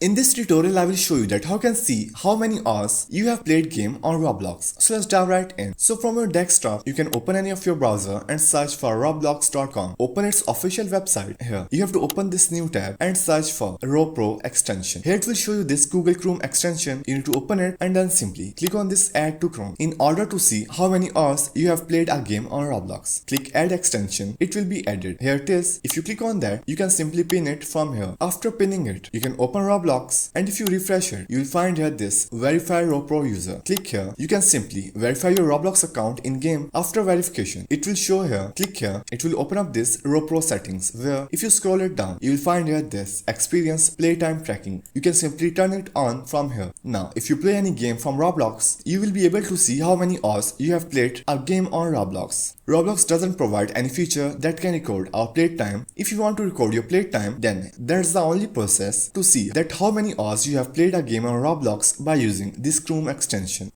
In this tutorial, I will show you that how you can see how many hours you have played game on Roblox. So let's dive right in. So from your desktop, you can open any of your browser and search for roblox.com. Open its official website. Here, you have to open this new tab and search for RoPro extension. Here it will show you this Google Chrome extension. You need to open it and then simply click on this Add to Chrome in order to see how many hours you have played a game on Roblox. Click Add extension. It will be added. Here it is. If you click on that, you can simply pin it from here. After pinning it, you can open Roblox. And if you refresh it, you will find here this verify RoPro user. Click here. You can simply verify your Roblox account in game. After verification, it will show here. Click here. It will open up this RoPro settings where if you scroll it down, you will find here this experience playtime tracking. You can simply turn it on from here. Now, if you play any game from Roblox, you will be able to see how many hours you have played a game on Roblox. Roblox doesn't provide any feature that can record our playtime. If you want to record your playtime, then that's the only process to see that how many hours you have played a game on Roblox by using this Chrome extension.